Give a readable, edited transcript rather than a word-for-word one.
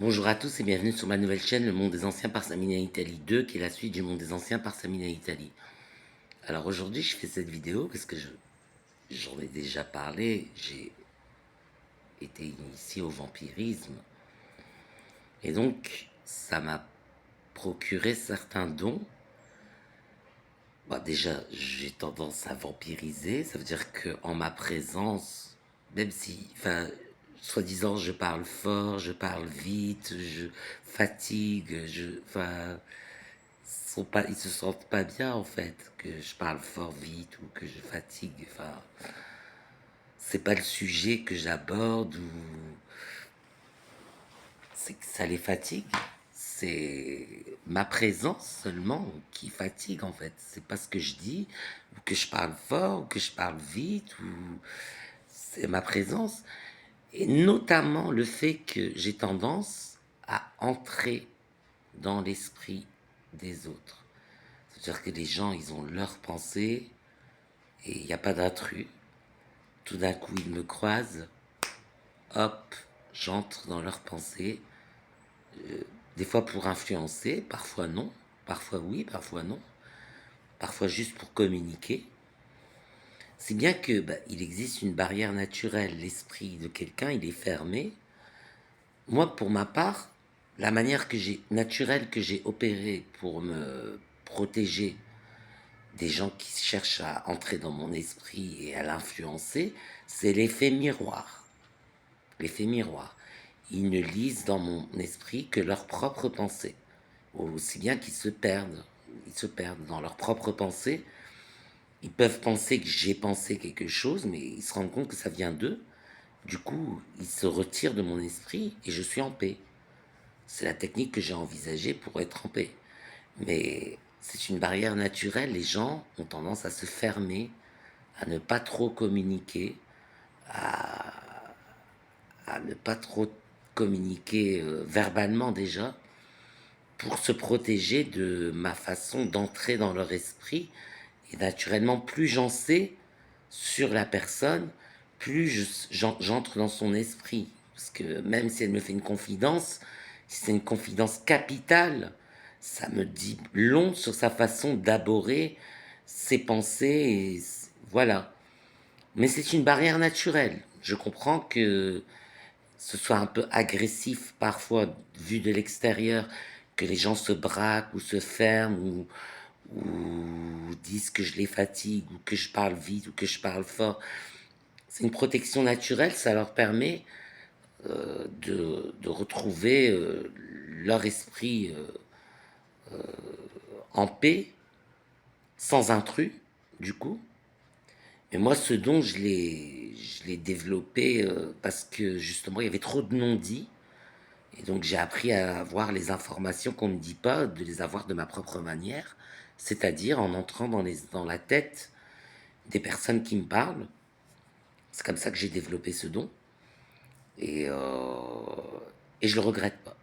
Bonjour à tous et bienvenue sur ma nouvelle chaîne Le Monde des Anciens par Samina Italie 2, qui est la suite du Monde des Anciens par Samina Italie. Alors aujourd'hui je fais cette vidéo parce que j'en ai déjà parlé, j'ai été initié au vampirisme et donc ça m'a procuré certains dons. Bah déjà j'ai tendance à vampiriser, ça veut dire que en ma présence, même si, enfin, soi-disant je parle fort, je parle vite, je fatigue, ils se sentent pas bien en fait, que je parle fort vite ou que je fatigue. Enfin, c'est pas le sujet que j'aborde ou c'est que ça les fatigue. C'est ma présence seulement qui fatigue en fait. C'est pas ce que je dis ou que je parle fort ou que je parle vite ou c'est ma présence et notamment le fait que j'ai tendance à entrer dans l'esprit des autres. C'est-à-dire que les gens, ils ont leurs pensées et il n'y a pas d'intrus. Tout d'un coup, ils me croisent, hop, j'entre dans leurs pensées. Des fois pour influencer, parfois non, parfois oui, parfois non, parfois juste pour communiquer. C'est bien que il existe une barrière naturelle. L'esprit de quelqu'un, il est fermé. Moi, pour ma part, la manière naturelle que j'ai opérée pour me protéger des gens qui cherchent à entrer dans mon esprit et à l'influencer, c'est l'effet miroir. L'effet miroir. Ils ne lisent dans mon esprit que leurs propres pensées. Aussi bien qu'ils se perdent. Ils se perdent dans leurs propres pensées. Ils peuvent penser que j'ai pensé quelque chose, mais ils se rendent compte que ça vient d'eux. Du coup, ils se retirent de mon esprit et je suis en paix. C'est la technique que j'ai envisagée pour être en paix. Mais c'est une barrière naturelle. Les gens ont tendance à se fermer, à ne pas trop communiquer, à, à ne pas trop communiquer verbalement déjà, pour se protéger de ma façon d'entrer dans leur esprit. Et naturellement, plus j'en sais sur la personne, plus j'entre dans son esprit. Parce que même si elle me fait une confidence, si c'est une confidence capitale, ça me dit long sur sa façon d'aborder ses pensées. Et voilà. Mais c'est une barrière naturelle. Je comprends que ce soit un peu agressif parfois vu de l'extérieur, que les gens se braquent ou se ferment ou disent que je les fatigue ou que je parle vite ou que je parle fort. C'est une protection naturelle, ça leur permet de retrouver leur esprit en paix, sans intrus, du coup. Mais moi, ce don, je l'ai développé parce que justement, il y avait trop de non-dits. Et donc j'ai appris à avoir les informations qu'on ne dit pas, de les avoir de ma propre manière, c'est-à-dire en entrant dans la tête des personnes qui me parlent. C'est comme ça que j'ai développé ce don et, euh, et je le regrette pas.